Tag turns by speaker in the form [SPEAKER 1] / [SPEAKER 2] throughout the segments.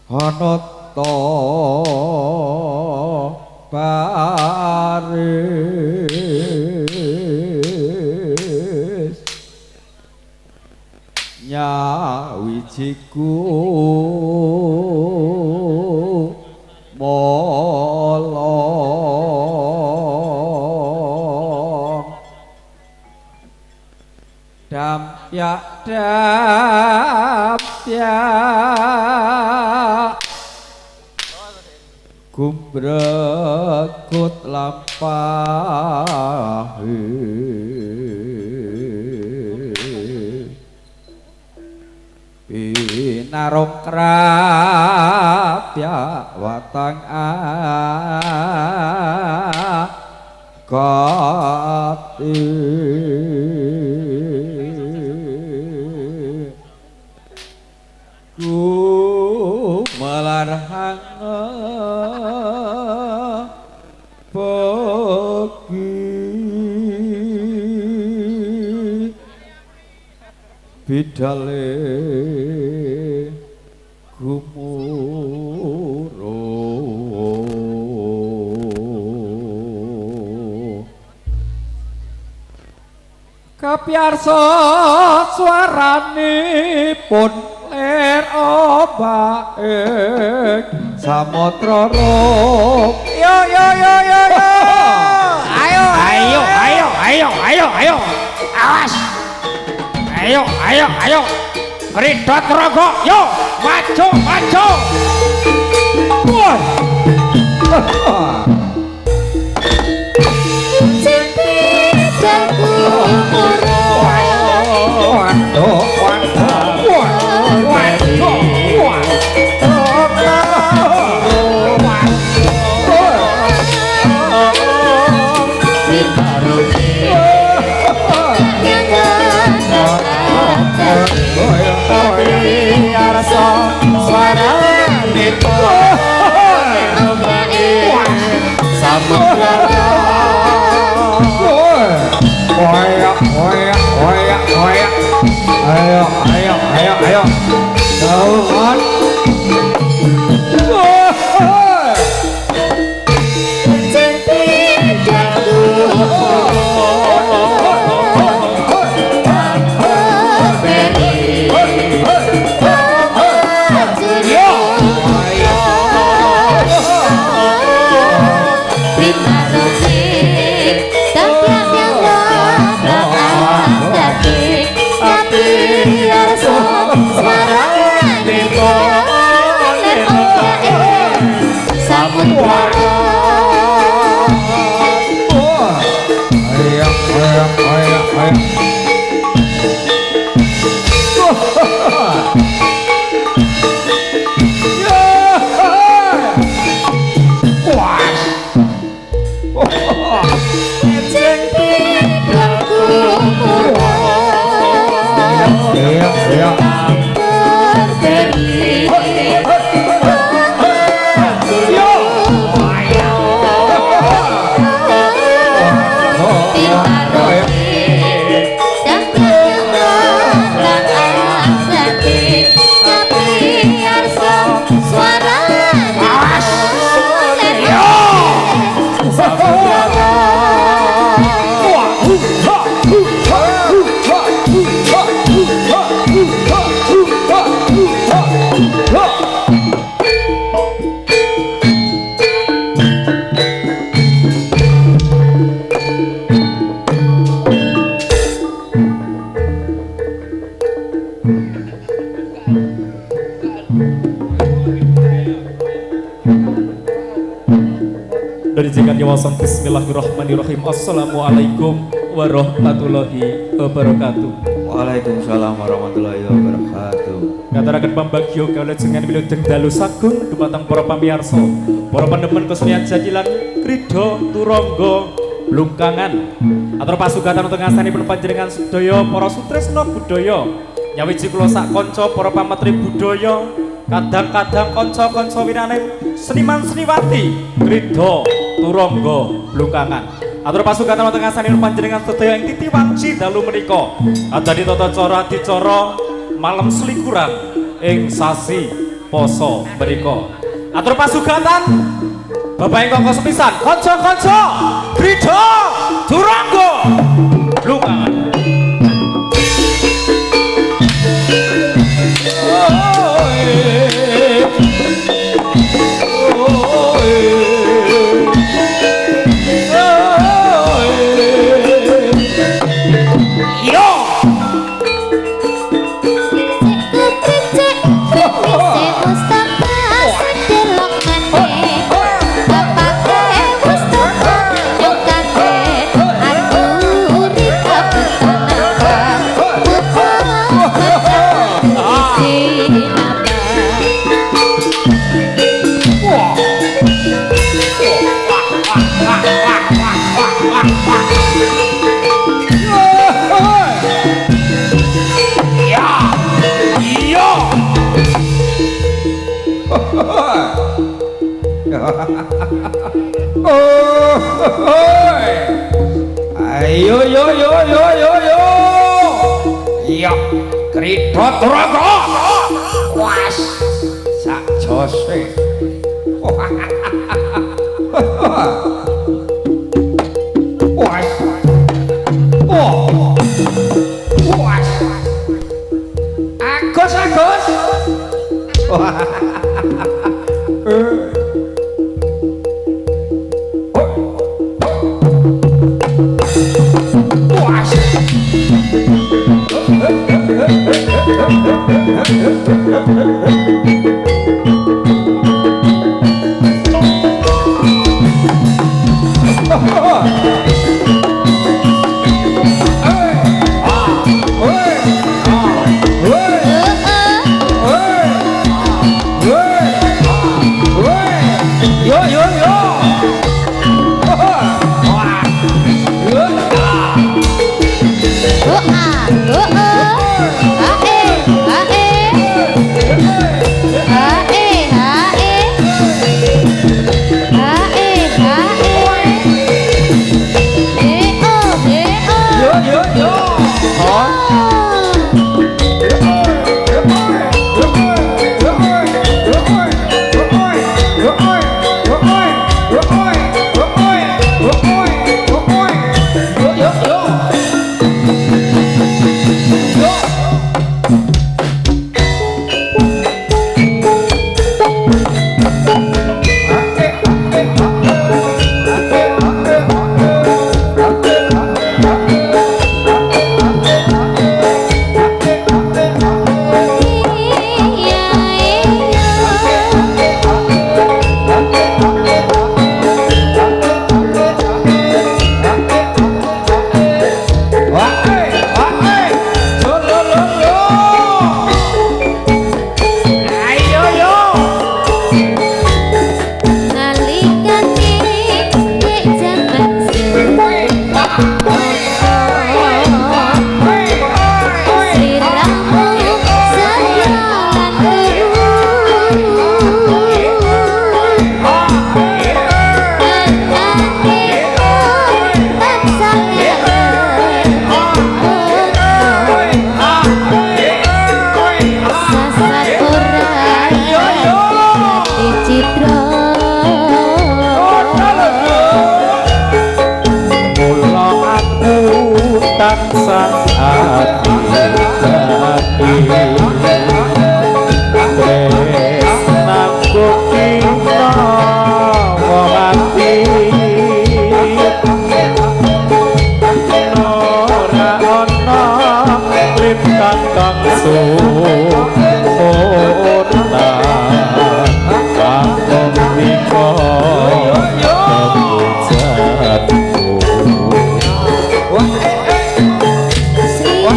[SPEAKER 1] Anata baris nyawijiku molong dampyak kumbrekut lampah pinarung krapya watang kati ku melarang pergi bidale gumuruh kapiyarsa swaranipun ler obaek samudra rup yo ayo awas ayo Ridot Rogo yo maju wah ayo jauhan dari jikan yawasan bismillahirrahmanirrahim. Assalamualaikum warahmatullahi wabarakatuh.
[SPEAKER 2] Waalaikumsalam warahmatullahi wabarakatuh.
[SPEAKER 1] Ngaturaken pambagyo kawulajengan wilujeng dalu sagung dumateng para pamirsa, para pandemen kesenian jajilan krida turangga blungkangan. Atur pasugatan untuk ngasanipun panjenengan sedaya para sutresna budaya. Nyawiji kula sak kanca para pametri budaya, kadang-kadang kanca-kanca wiraning seniman-seniwati krida turangga blungkangan. Atur pasugatan wonten ngasanipun panjenengan sedaya ing titi wanci dalu menika. Adani tata cara adicara malam selikuran ing sasi poso mriko. Atur pasugatan Bapak ingkang sepisan kanca-kanca Krida Turangga Lungangan.
[SPEAKER 2] Ayo yo yo yo yo yo. Iya, Krida Turangga. Was sak jose. Was. Oh. Was. Agus agus.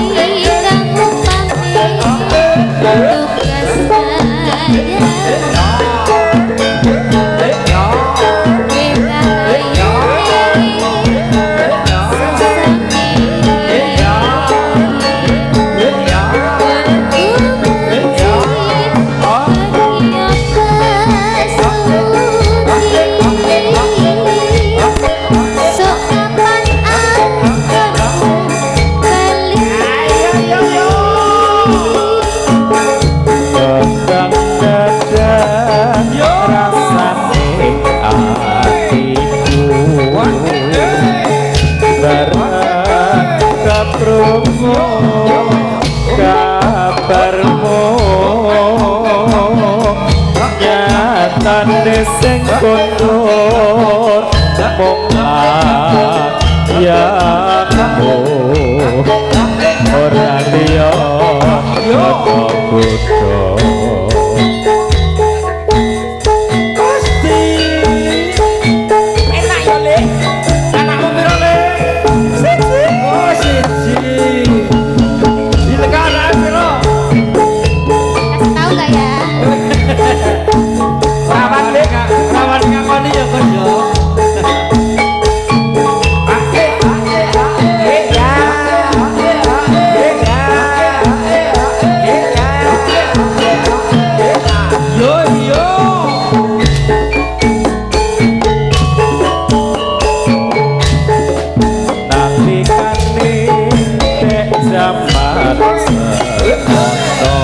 [SPEAKER 3] Sri
[SPEAKER 1] rasane sing kondur mung ya kamu ora liya kudu
[SPEAKER 2] Gusti enak ya Le anakmu piro Le siji oh siji dilekan piro
[SPEAKER 3] Kasih tahu nggak ya?
[SPEAKER 2] rawan Le rawan ngakoni ya Gus yo Yo yo
[SPEAKER 1] nalikane tek jaman semono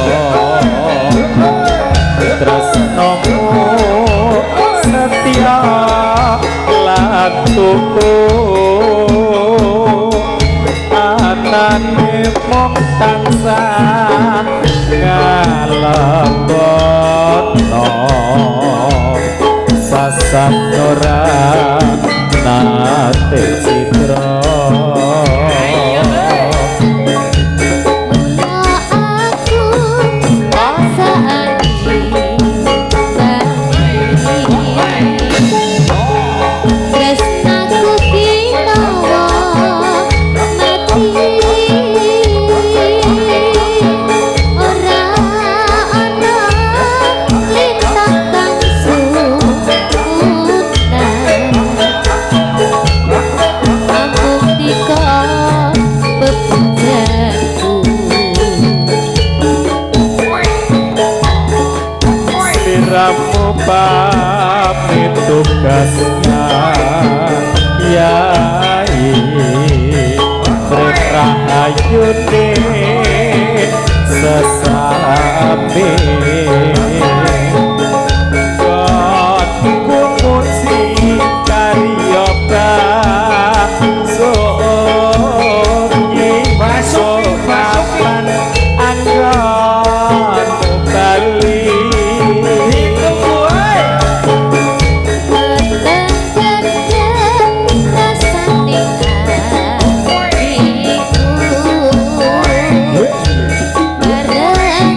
[SPEAKER 1] tresnomu setia lan tuku anane mung tansah ngalebono sasam ora nate citra
[SPEAKER 3] Mula aku rasani tresnaku kinawa mati ora ana lintak kang sunan pambuktika bebujanku
[SPEAKER 1] sliramu pamit tugasnya yai Rahayune sesame God kumunsi karya
[SPEAKER 2] Masuk,
[SPEAKER 1] kapan anggon bali
[SPEAKER 2] ditunggu ae
[SPEAKER 3] Bareng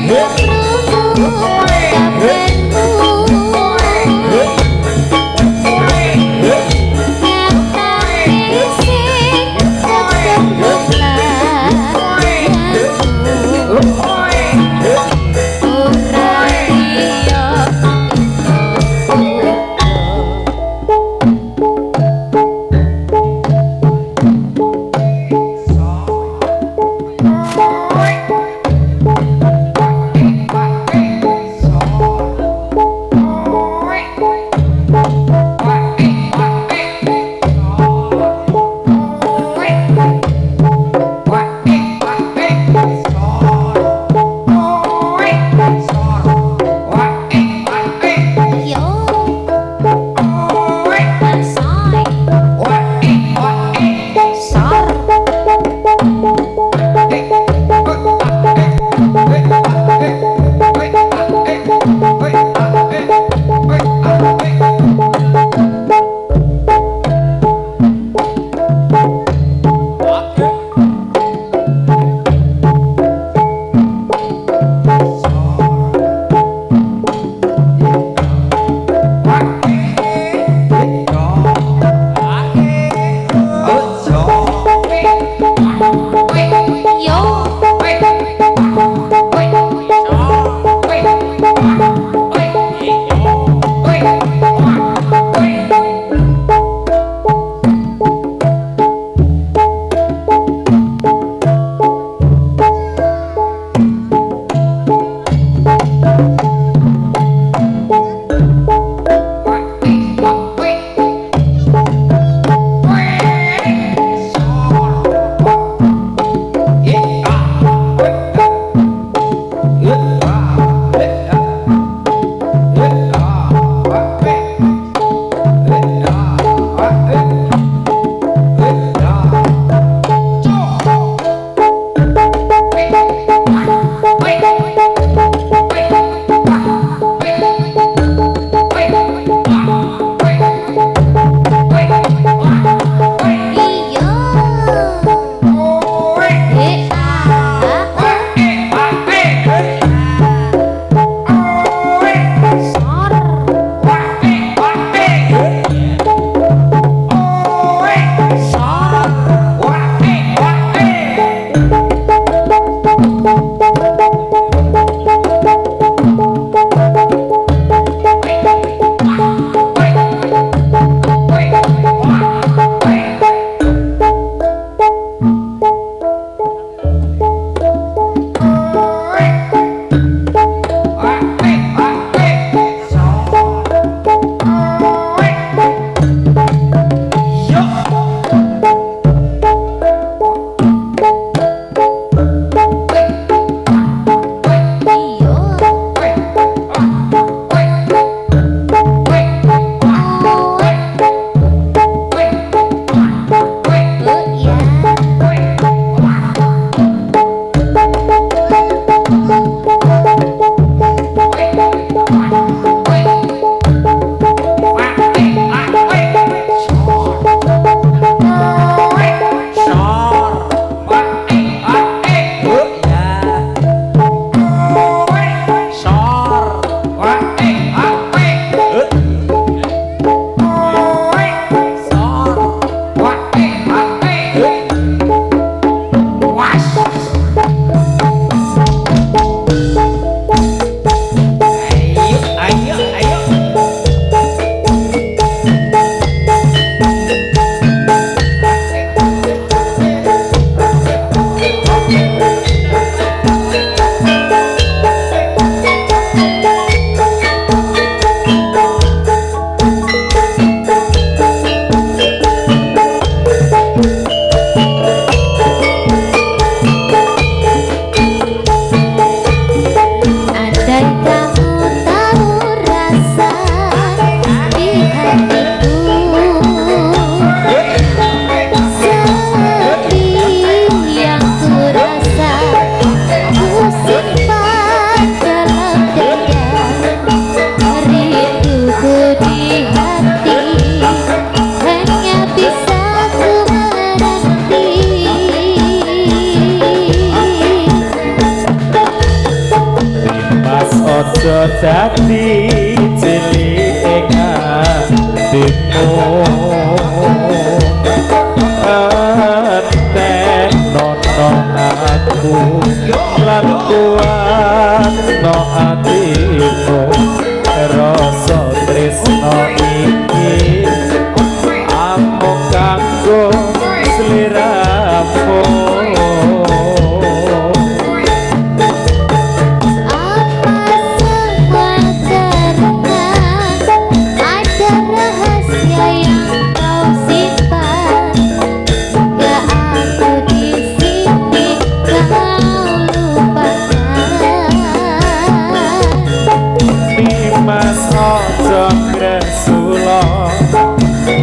[SPEAKER 1] Mas ojo gresula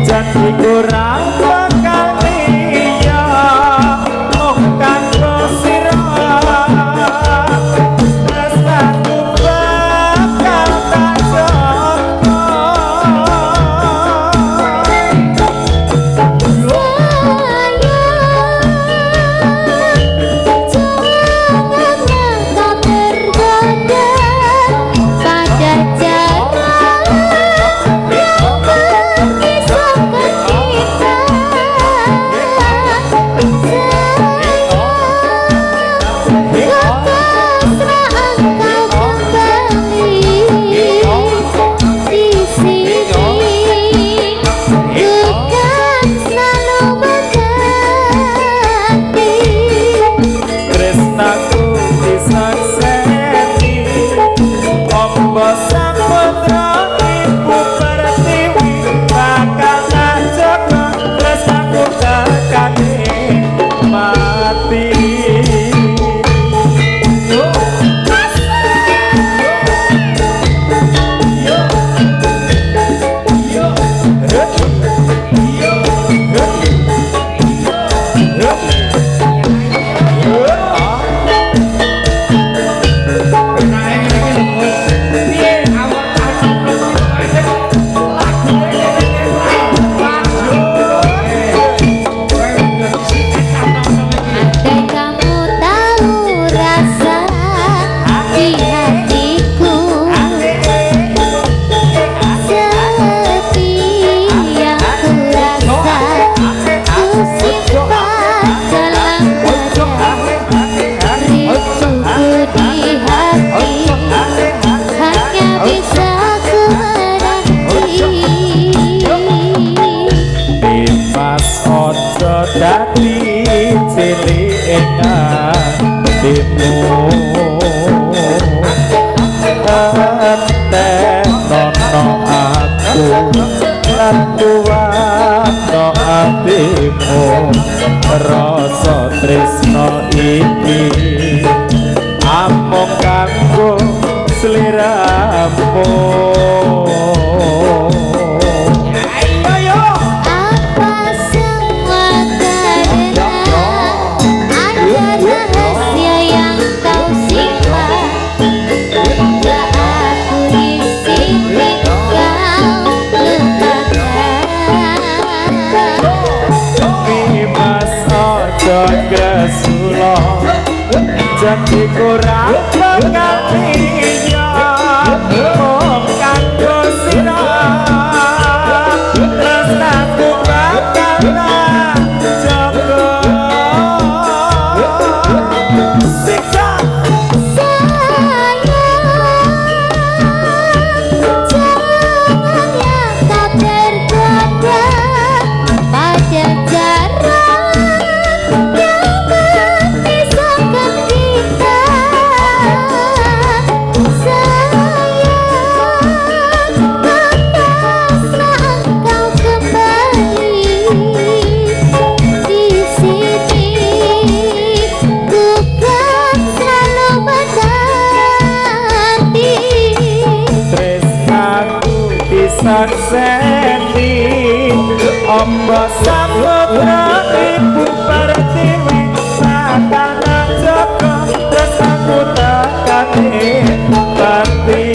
[SPEAKER 1] janji kurang bakal liya mung kanggo sira tresnaku bakal tak jaga dadi cilik hatimu entenono aku lan kuwano atimu rasa tresno iki amung kanggo sliramu. Janji kurang bakal liya mung kanggo sira tresnaku bakal jaga siksa
[SPEAKER 3] sayang jangan yang tak tergoda pada jarak yang memisahkan kita
[SPEAKER 1] sakseni apa samudra ibu pertiwi sakana joko terus aku takane pati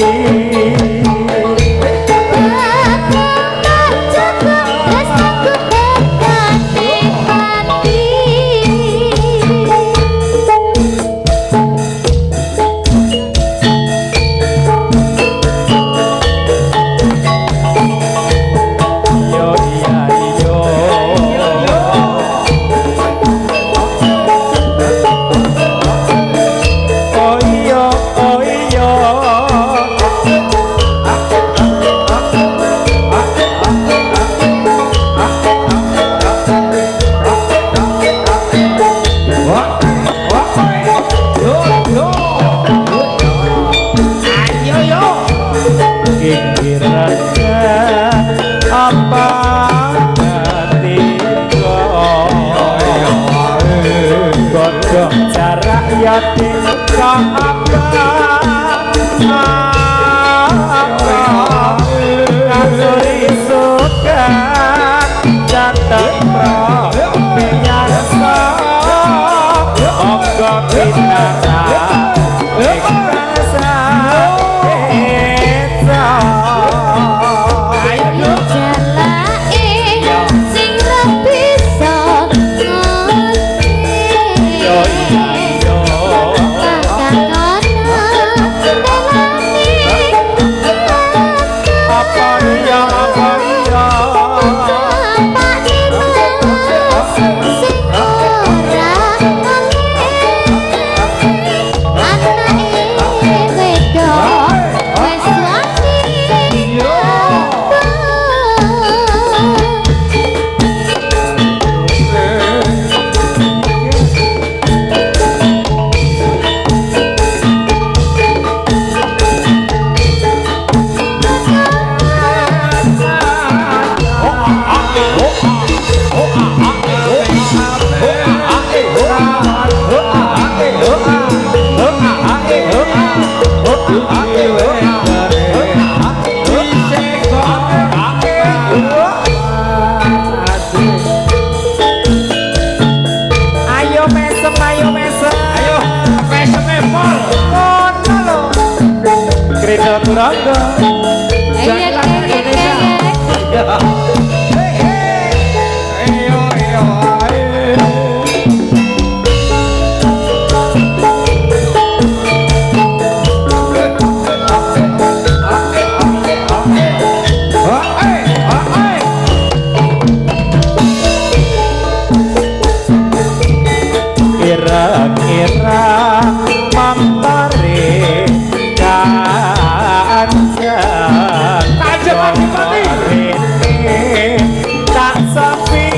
[SPEAKER 1] jarak yatim kau apa
[SPEAKER 2] Jalan Indonesia. Iyo iyo.
[SPEAKER 1] Kira-kira mampare kanjeng rene tak sepi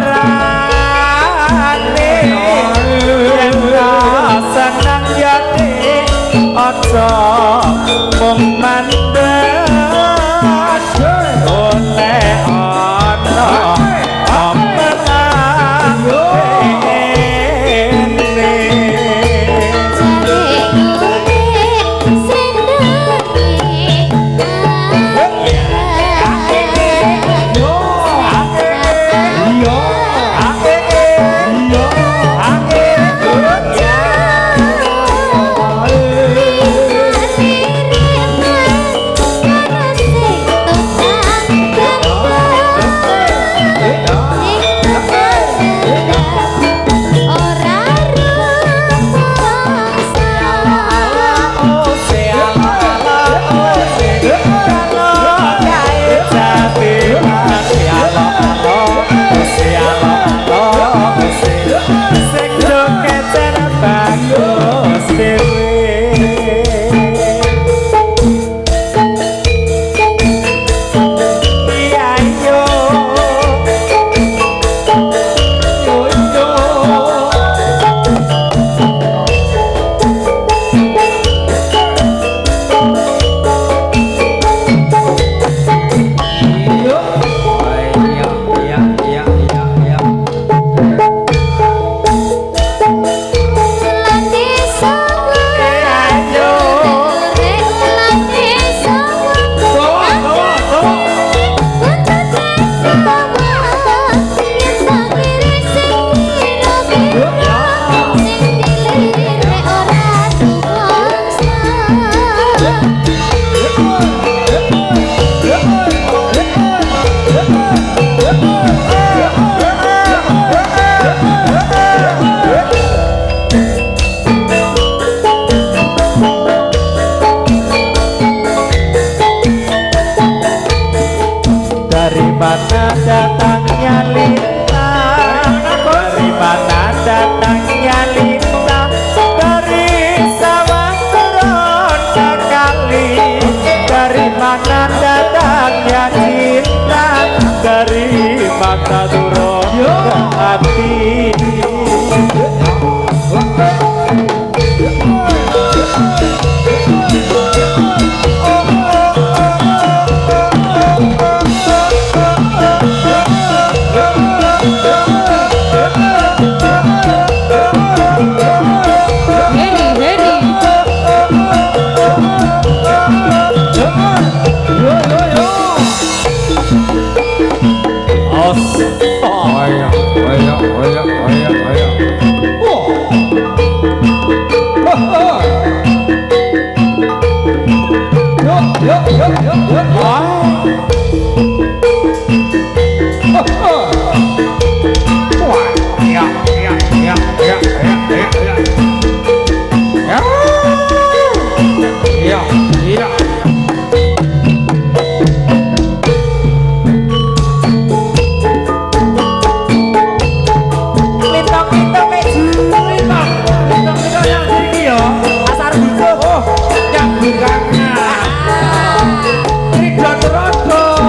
[SPEAKER 1] rane yen seneng yate aja mung mandeg oleh ana Dari mana datangnya Lita? Dari mana datangnya Lita? Dari sawah turun sekali. Dari mana datangnya cinta? Dari mata turun ke hati.
[SPEAKER 2] Ridho Turodo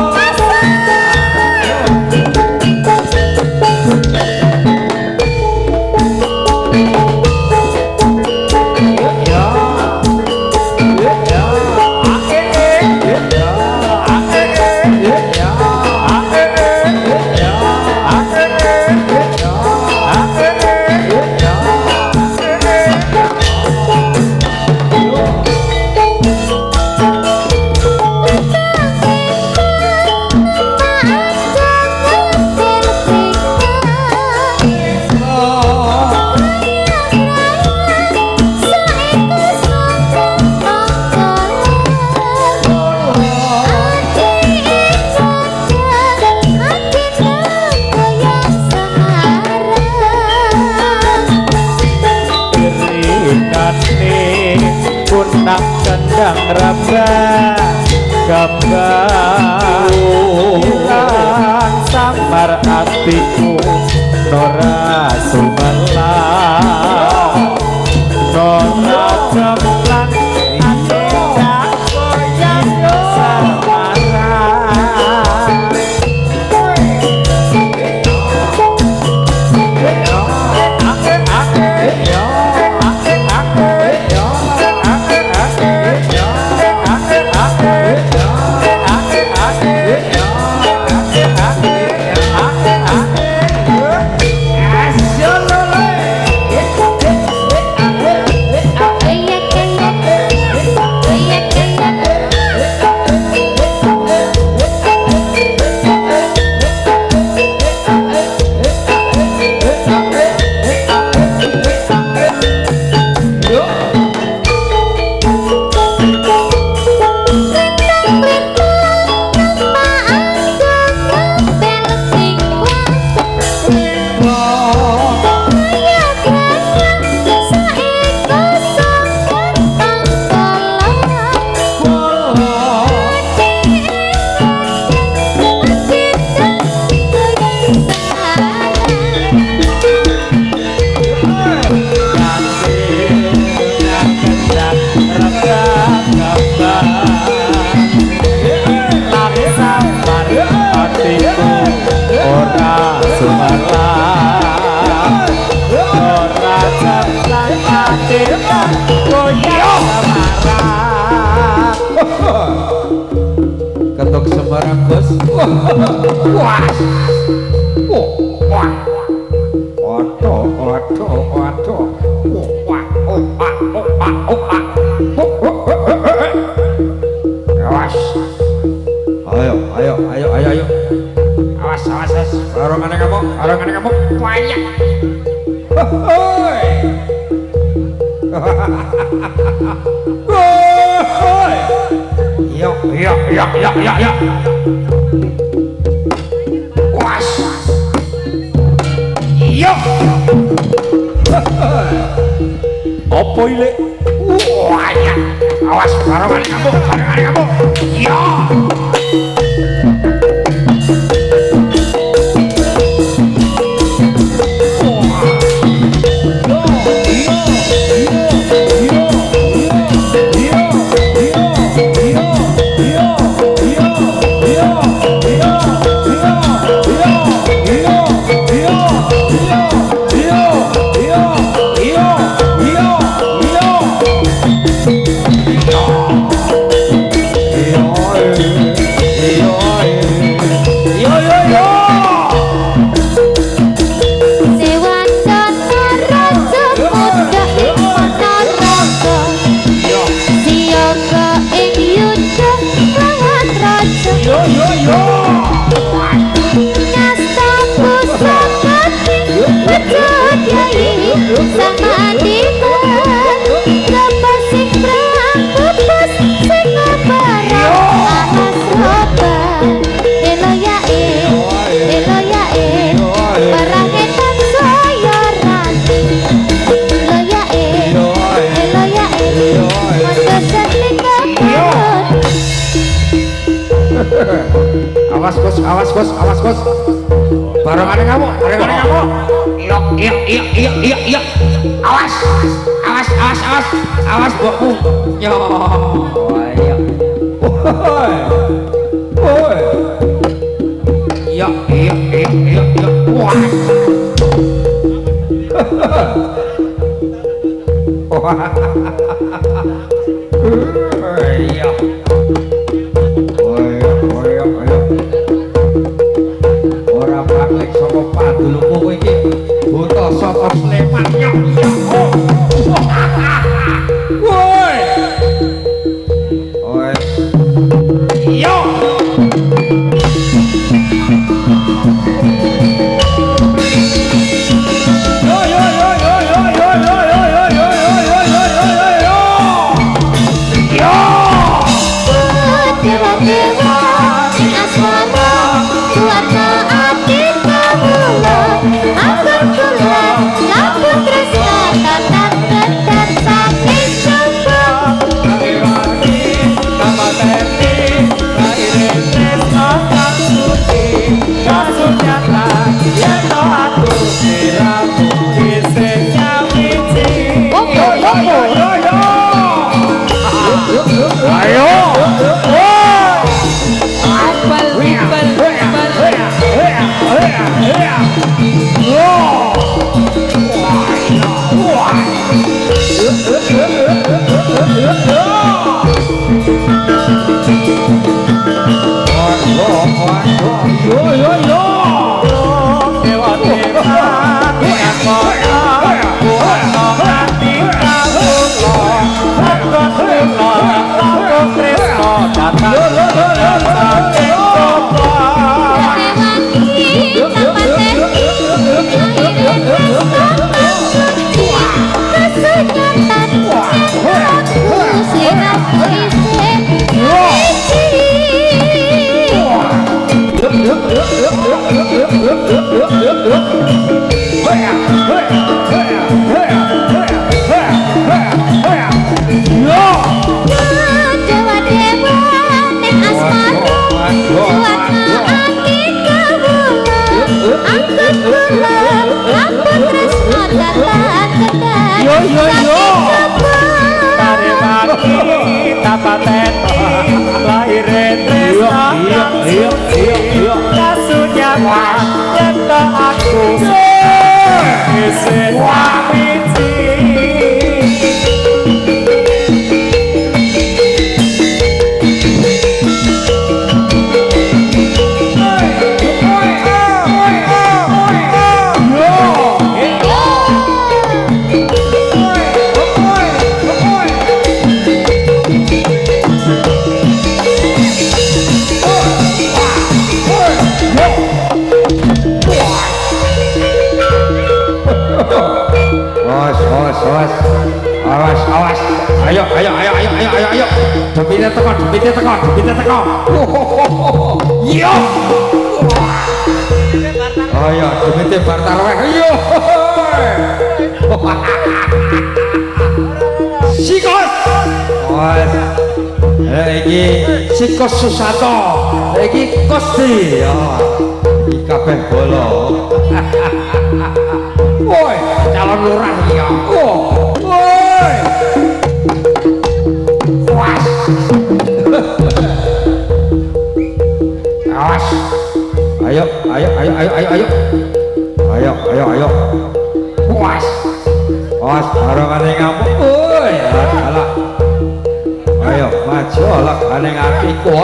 [SPEAKER 1] gambang ilang samar atiku Nora sumelang Nora jemplang ati tak goyang samaran
[SPEAKER 2] Ketok Semarang bos. Wah. Wah. Oto. Wah. Awas. Ayo. Awas. Barongan kamu. Banyak. Hoi. Yo. Was. Yo.
[SPEAKER 1] Apa ile?
[SPEAKER 2] Wah, ya. Awas barongan kamu. Yo. Awas bos. Barengan kamu. Iya. Awas bokmu. Yo. Oi. Iya. Wah. Iya. Padul kowe iki buta saka Sleman yo. Woi. Yo. Awas. Ayo. Debitnya teko. Yo. Ayo, debitnya bar taraweh. Yo. Sikos. Iki Sikos Susato. Iki Kosti. Iki kabeh bolo. Woi, calon lurah iki. Woi. Awas. Ayo. Awas, barangane ngamuk. Woi, alah. Ayo, maju lah kane ngapiku.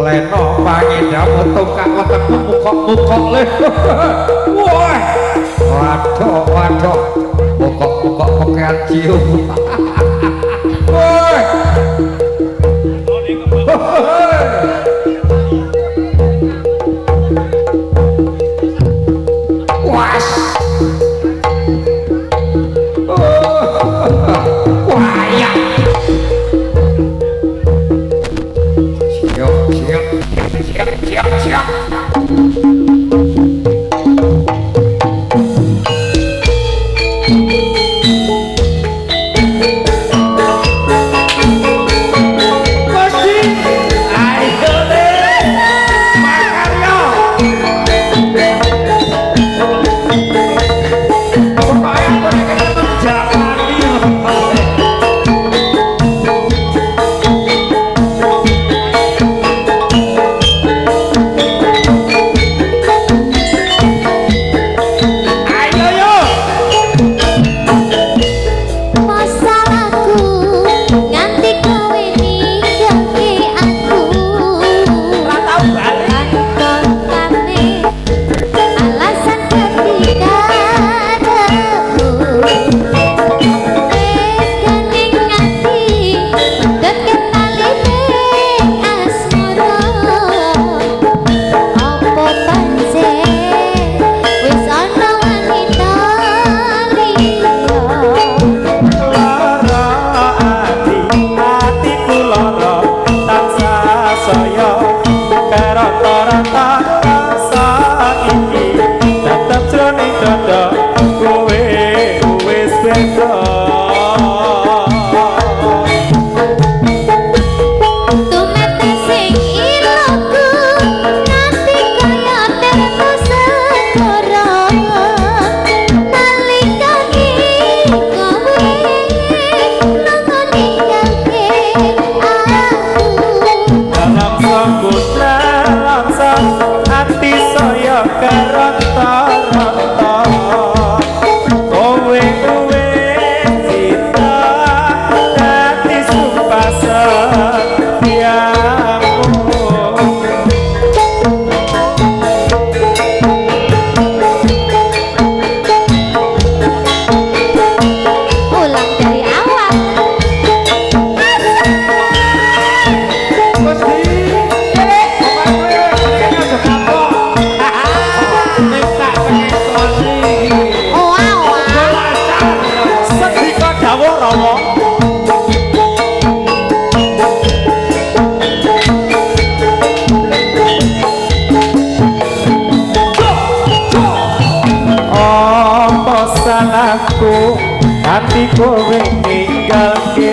[SPEAKER 2] Leno pangidam tungkak wetengmu mukok-mukok le. Woi. Waduh. Mukok-mukok pekean cium. Woi. Was. Waya. Siap.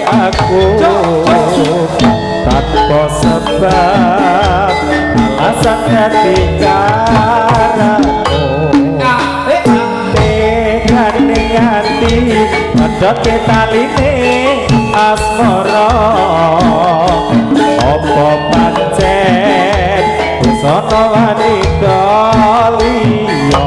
[SPEAKER 1] aku tanpa sebab alasan ketika tegane ati ngedoke taline asmara apa pancen sono wanita liya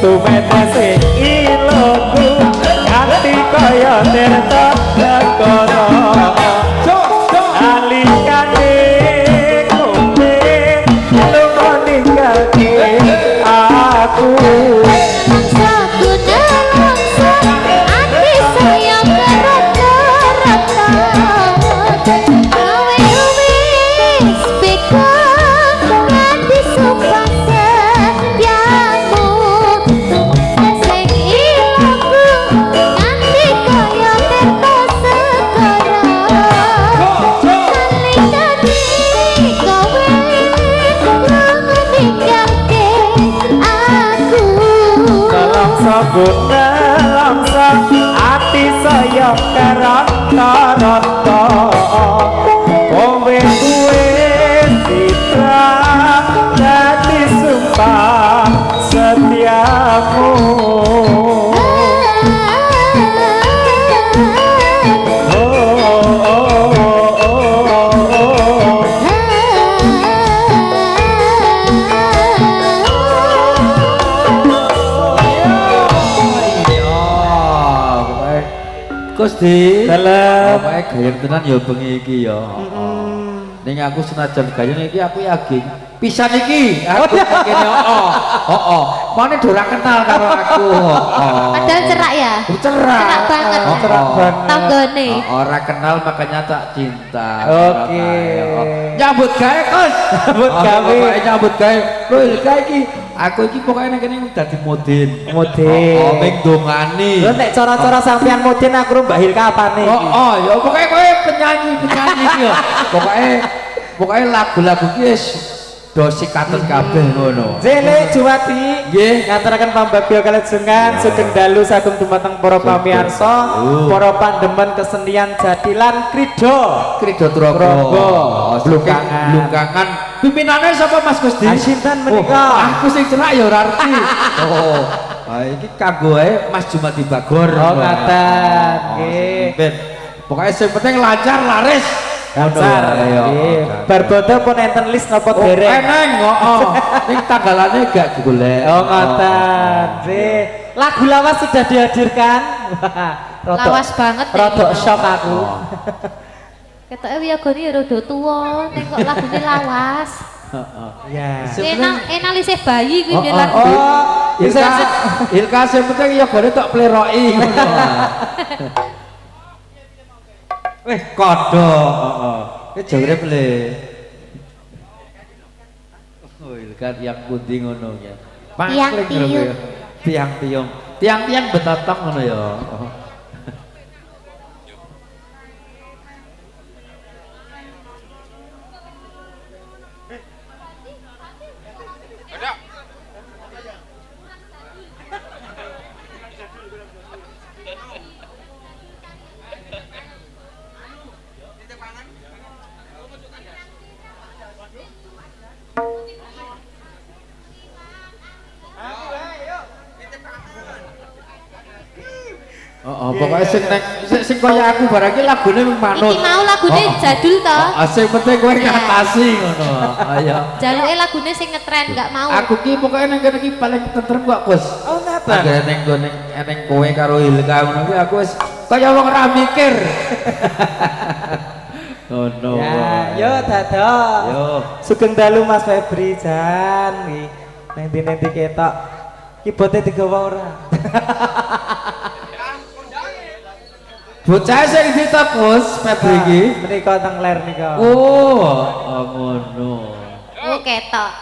[SPEAKER 1] tumetes iloku ati kaya tirta dakara alikane kowe lunga ninggalke aku guna lamsa ati saya karanta kowe duwe citra dadi sumpah setiamu
[SPEAKER 2] Gusti,
[SPEAKER 1] dalam
[SPEAKER 2] pokoke gayeng tenan ya bengi iki ya. Ning aku senajan gayeng iki aku yakin pisan iki aku kene heeh. Mane ora kenal karo aku.
[SPEAKER 3] Padahal cerak ya?
[SPEAKER 2] Cerak.
[SPEAKER 3] Cerak banget.
[SPEAKER 1] cerak banget
[SPEAKER 3] Tanggane.
[SPEAKER 2] Ora kenal makanya tak cinta.
[SPEAKER 1] Oke.
[SPEAKER 2] Nyambut gawe, Gus.
[SPEAKER 1] Nyambut gawe.
[SPEAKER 2] Pokoke nyambut gawe. Lho Ilka iki aku iki pokoke nang kene dadi modin.
[SPEAKER 1] model
[SPEAKER 2] Ming dongani.
[SPEAKER 1] lho nek cara-cara sampean model aku Mbak Hilka apane iki
[SPEAKER 2] Ya pokoke kowe penyanyi iki ya. Pokoke lagu-lagu ki wis do sikaten kabeh ngono.
[SPEAKER 1] Jele Juwati
[SPEAKER 2] Nggih.
[SPEAKER 1] ngaturaken pambagya kalajengan sugeng dalu sagung dumateng para pamirsa, para pandemen kesenian jadilan krida.
[SPEAKER 2] Krida
[SPEAKER 1] Trangga.
[SPEAKER 2] Blungkangan. Blungkangan. Pimpinane sapa Mas Gusti?
[SPEAKER 1] Sinten menika?
[SPEAKER 2] Aku sing cerak ya ora ngerti. Iki kanggo ae Mas Jumadi Bagor.
[SPEAKER 1] Oh ngaten nggih.
[SPEAKER 2] Ben. Pokoke sing penting lancar laris.
[SPEAKER 1] Lancar. Nggih. Barbodo pun enten list napa dereng?
[SPEAKER 2] Eneng, heeh. Ning tanggalane gak digolek.
[SPEAKER 1] Oh ngaten. Nggih. Lagu lawas sudah dihadirkan. Wah,
[SPEAKER 3] Lawas banget nek
[SPEAKER 1] Rodok
[SPEAKER 3] iki.
[SPEAKER 1] shock aku.
[SPEAKER 3] Ketoke wiyagane ya rada tuwa, ning kok lagune lawas.
[SPEAKER 1] Ya.
[SPEAKER 3] Enak isih bayi kuwi biyen lagu.
[SPEAKER 1] Oh, bisa
[SPEAKER 2] Ilka sing penting ya gone tok pleroki ngono. Weh kodok, heeh. Ki jawure ple. Oh, Ilka yang pundi ngono ya.
[SPEAKER 3] Tiang-tiung.
[SPEAKER 2] Tiang-tiung. Tiang-tiang betatang ngono ya. Pokoknya sing kaya aku barang iki lagune mung manut.
[SPEAKER 3] Iki mau lagune jadul to.
[SPEAKER 2] Sing penting kowe ngatasi ngono. Ayo.
[SPEAKER 3] Jaluke lagune sing ngetren gak mau.
[SPEAKER 2] Aku ki pokoke nang kene iki paling tentrem kok, Gus.
[SPEAKER 1] Oh ngaten.
[SPEAKER 2] Anggere ning gone eneng kowe karo Hilka ngono ki aku wis kaya wong ora mikir. Ngono.
[SPEAKER 1] Ya, yo dadah.
[SPEAKER 2] Yo.
[SPEAKER 1] Sugeng dalu Mas Febri jan nggih. Nanti ketok. Kibote digawa ora?
[SPEAKER 2] Bocah sing ditekus Febri iki.
[SPEAKER 1] Menika teng ler nika.
[SPEAKER 2] Oh, ngono.
[SPEAKER 3] Oh ketok.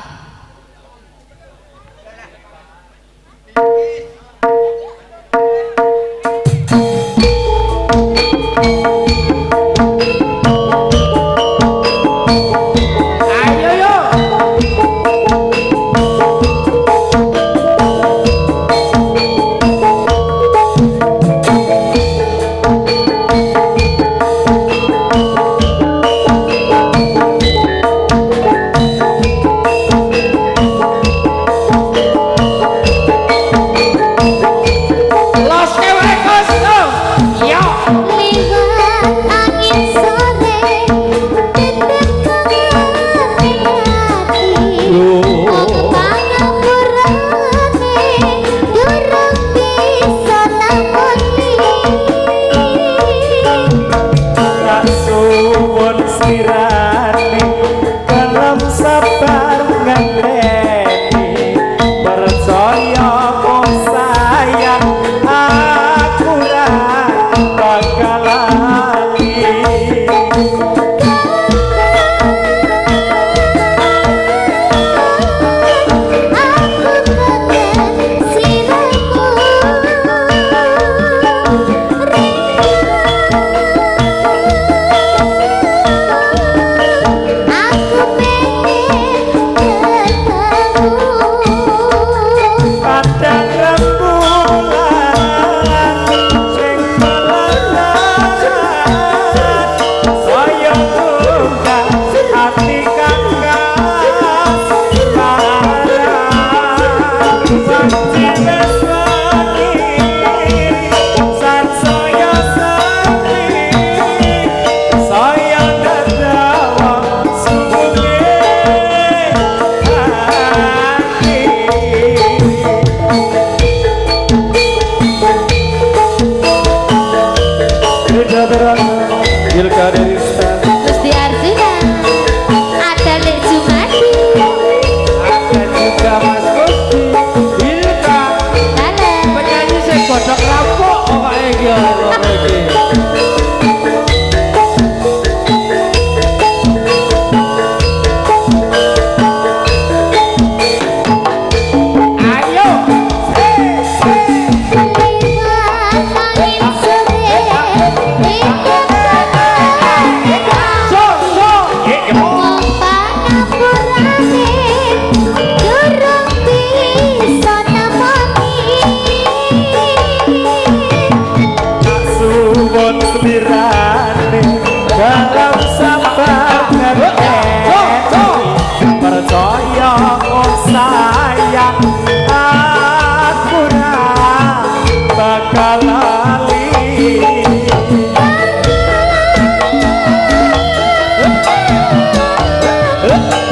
[SPEAKER 1] bakal lali.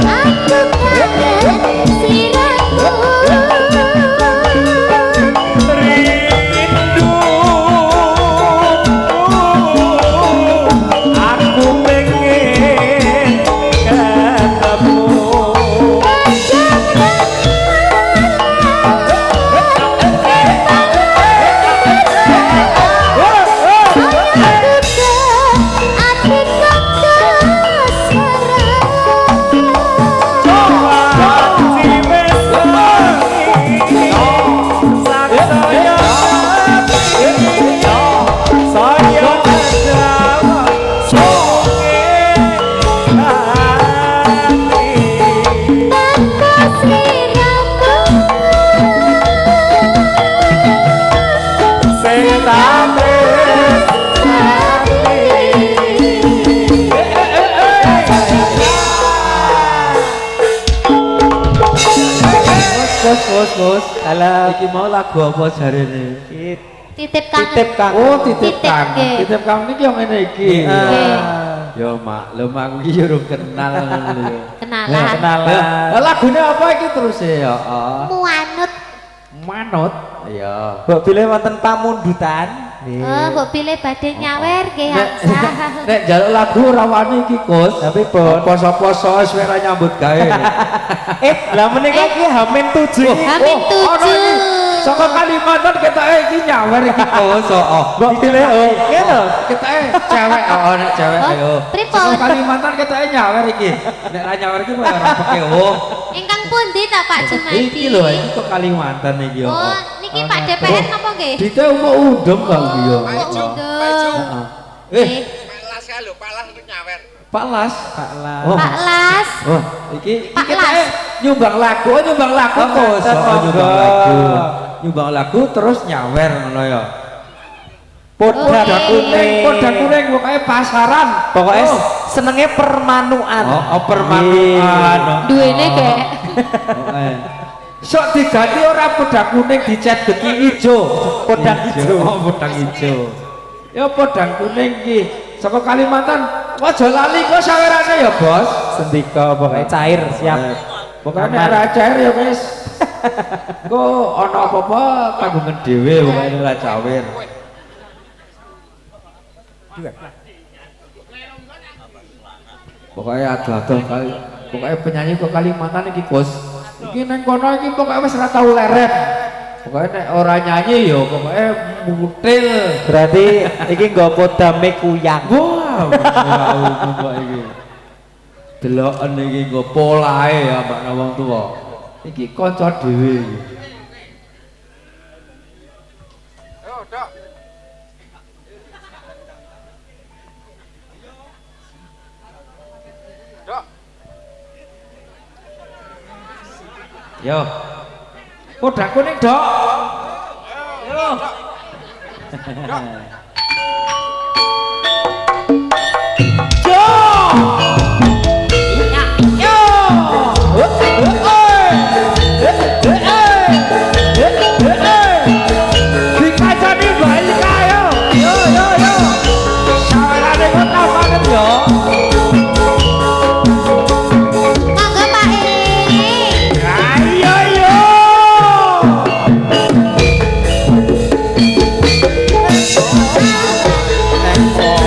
[SPEAKER 3] Aku kangen sliramu.
[SPEAKER 1] Rindu aku pengen ketemu.
[SPEAKER 2] Bos.
[SPEAKER 1] Alah,
[SPEAKER 2] Iki mau lagu apa jarene?
[SPEAKER 3] Titip kangen.
[SPEAKER 1] titip kangen.
[SPEAKER 2] Oh, titip
[SPEAKER 3] Titip,
[SPEAKER 2] kangen.
[SPEAKER 3] nggih.
[SPEAKER 2] Titip kangen iki yo ngene iki.
[SPEAKER 1] Ah.
[SPEAKER 2] Yo maklum aku iki yo urung kenal ngono yo.
[SPEAKER 3] Kenalan.
[SPEAKER 1] Kenalan.
[SPEAKER 2] Lah lagune apa iki terus ya? Heeh.
[SPEAKER 3] Muanut.
[SPEAKER 2] Manut. Iya.
[SPEAKER 1] Mbok pilih wonten pamundutan.
[SPEAKER 3] Oh, mbok pilih badhe nyawer nggih
[SPEAKER 2] Nek
[SPEAKER 3] Hamzah.
[SPEAKER 2] nek njaluk lagu ora wani iki, Gus.
[SPEAKER 1] Tapi pun
[SPEAKER 2] poso-poso wis ora nyambut gawe.
[SPEAKER 1] lah menika iki Hamin 7 iki.
[SPEAKER 3] Hamin
[SPEAKER 2] Ono iki.
[SPEAKER 3] 7.
[SPEAKER 2] Saka Kalimantan ketoke iki nyawer iki, Gus. Heeh.
[SPEAKER 1] Mbok pilih oh, ngene.
[SPEAKER 2] Ketoke cewek, nek cewek
[SPEAKER 3] Oh,
[SPEAKER 2] ayo.
[SPEAKER 3] pripun?
[SPEAKER 2] Saka Kalimantan ketoke nyawer iki. Nek ra nyawer iki kok ora peke. Oh.
[SPEAKER 3] Ingkang pundi ta Pak Jumaidi?
[SPEAKER 2] Iki lho, iki kok Kalimantan iki yo.
[SPEAKER 3] Oh, niki Pak DPR napa nggih?
[SPEAKER 2] Dite umuk undem Bang yo.
[SPEAKER 3] Kok undung.
[SPEAKER 2] Eh,
[SPEAKER 4] Palas kan lho, palas itu nyawer.
[SPEAKER 2] Pak Las.
[SPEAKER 1] Pak Lah.
[SPEAKER 2] Oh.
[SPEAKER 3] Pak Las.
[SPEAKER 2] Oh, iki
[SPEAKER 3] Pak
[SPEAKER 2] kita
[SPEAKER 3] Las.
[SPEAKER 2] nyumbang lagu, nyumbang lagu
[SPEAKER 1] Oh,
[SPEAKER 2] Gus.
[SPEAKER 1] ngeten,
[SPEAKER 2] Oh, nyumbang
[SPEAKER 1] monggo.
[SPEAKER 2] lagu. Nyumbang lagu terus nyawer ngono ya.
[SPEAKER 1] Podang
[SPEAKER 3] Oke.
[SPEAKER 1] kuning.
[SPEAKER 2] Podang kuning pokoknya pasaran.
[SPEAKER 1] Pokoknya
[SPEAKER 2] Oh.
[SPEAKER 1] senenge permanuan.
[SPEAKER 2] Oh, permanuan.
[SPEAKER 3] Duwene kek.
[SPEAKER 2] Sok diganti ora podang kuning dicet beki ijo.
[SPEAKER 1] Podang ijo.
[SPEAKER 2] Oh, podang ijo. Ya podang kuning iki saka Kalimantan. Aja lali kok sawerane ya, Bos.
[SPEAKER 1] Sendika pokoknya cair siap.
[SPEAKER 2] Pokoknya
[SPEAKER 1] Aman.
[SPEAKER 2] ora cair ya wis. Engko ana apa-apa tanggungan dhewe pokoknya ora cair. Pokoknya aduh kali. Pokoknya penyanyi kok Kalimantan iki, Gus. Iki nang kono iki pokoknya wis ora tau leren. Pokoknya nek ora nyanyi ya pokoknya mutil.
[SPEAKER 1] Berarti iki nggo podame kuyang.
[SPEAKER 2] Wow, wow iki. Deloken iki nggo polahe ya mbak wong tuwa. Iki kanca dhewe iki.
[SPEAKER 4] Yo, Dok. Dok.
[SPEAKER 2] Yo. Podang kuning, Dok. Yo. Dikacani balik ayo. Yo. Sawerane kok tampanen yo.
[SPEAKER 3] Monggo Pak
[SPEAKER 2] Ayo yo. Tempo.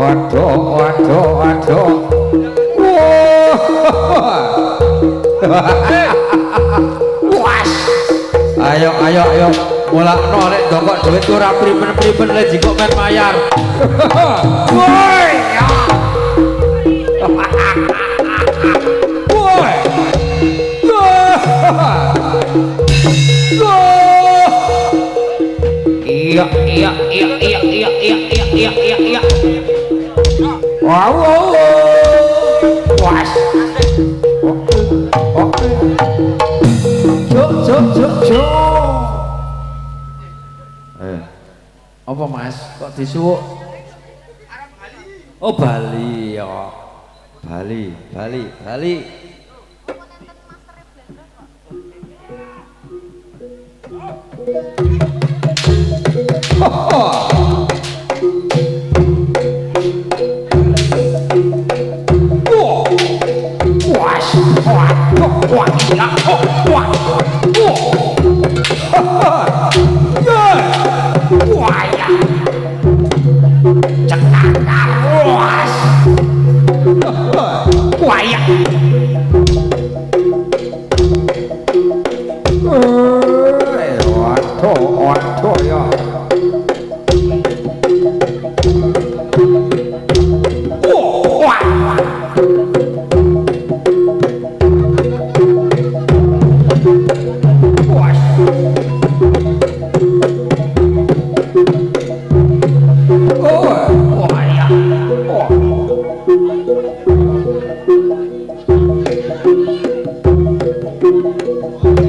[SPEAKER 2] waduh. Was. Ayo. Mulakno nek ndokok duit ora priben-priben le jikok men mayar. Woi. Woi. Iya. Wow. Was. Jo. Apa Mas? Kok disuwuk? Oh Bali ya. Bali. Waduh ya.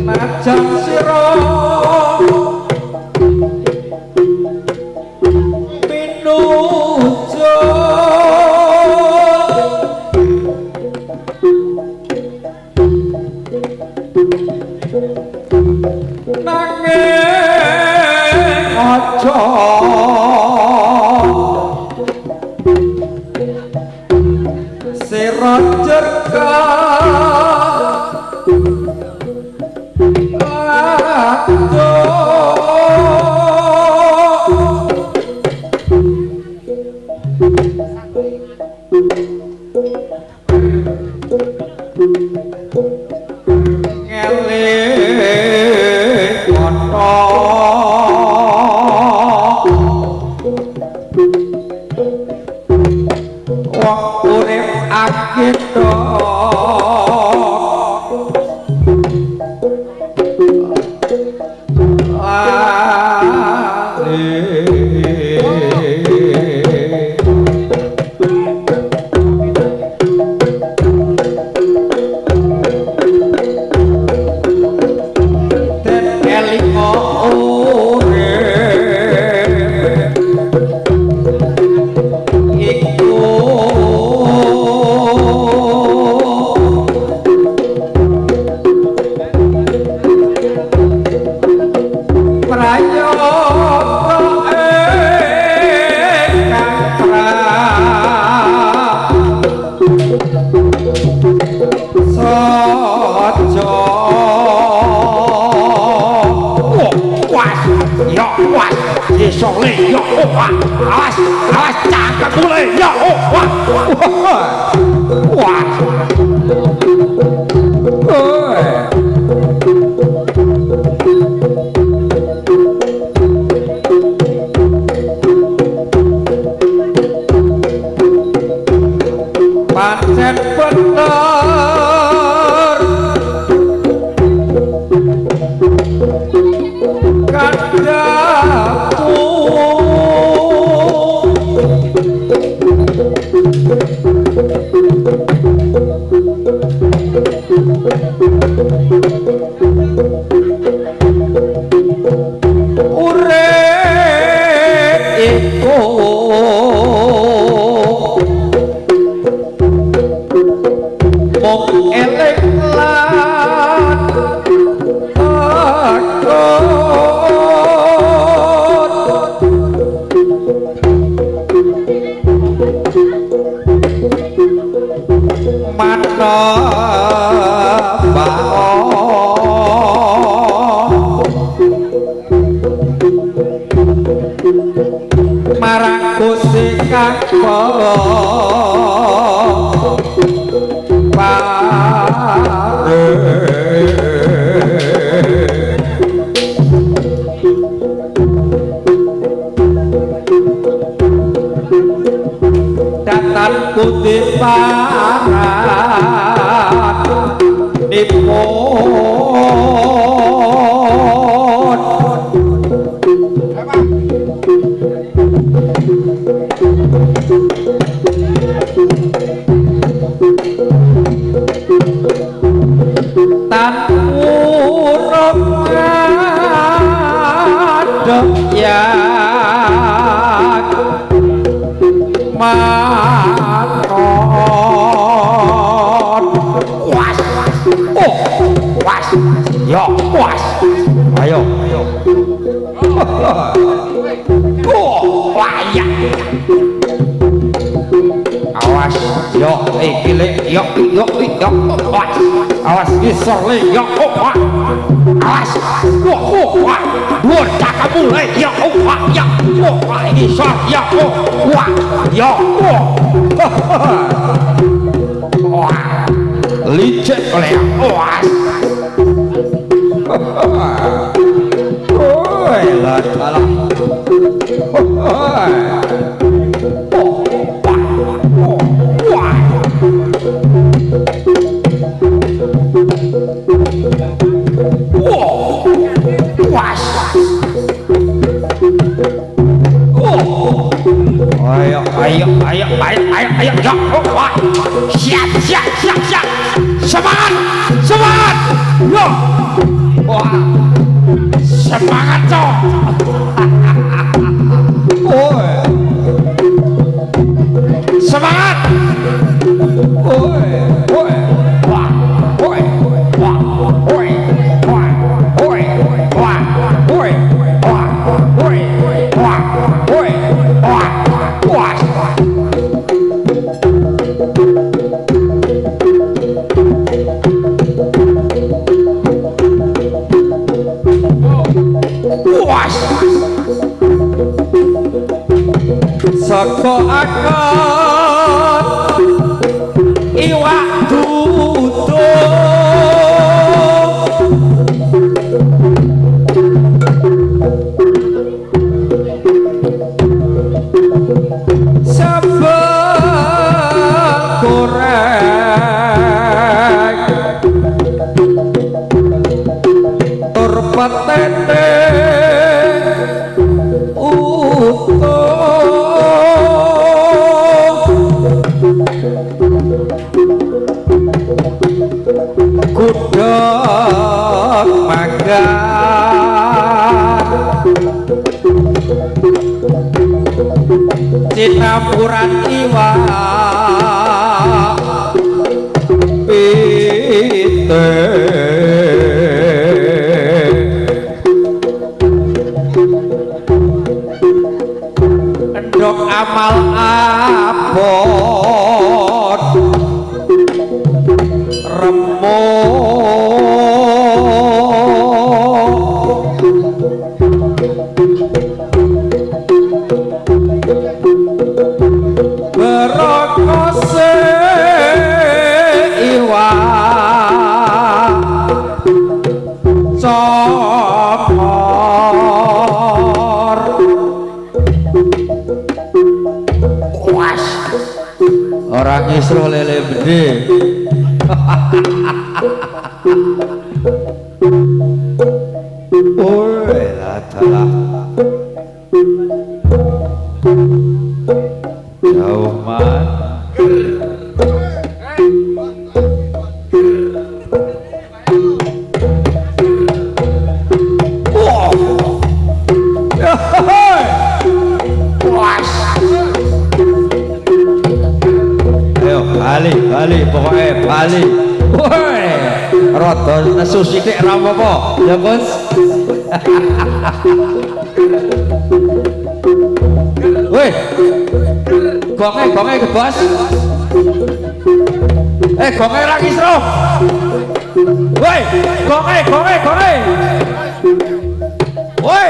[SPEAKER 2] Najan sira pinujo nanging aja sira jerka pancen bener kandaku urip iku mung eling lan marang Gusti datan putih parat nipun tan urung adem ya maton was oh was yo was ayo oh waya awas yo iki le yo was awas isor le yo awas wah dhuwur cakamu le yo ya wah isor yo wah yo wah licik le awas oi la la ayo ya wah siap semangat yo wah semangat cok oi semangat oi wah oi saka akon iwak duduh sambal goreng tur petete gudeg magan cinampuran iwak pite endok amal abot berokose iwak copor was orang isro lele gede oi lah jauh man ayo bali pokoknya bali woi rada nesu sithik ra apa-apa ya Bos woi gonge ke Bos gonge ra kisro woi gonge woi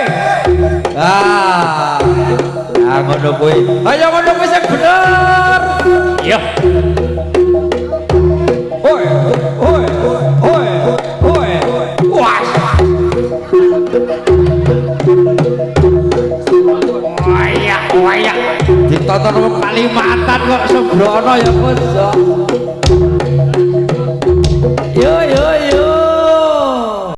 [SPEAKER 2] ngono kuwi ayo ngono kuwi sing
[SPEAKER 1] ya.
[SPEAKER 2] Oi, oi, oi, oi. Wah. Waya, waya. Ditonton wong Kalimantan kok sembrono ya, Bos.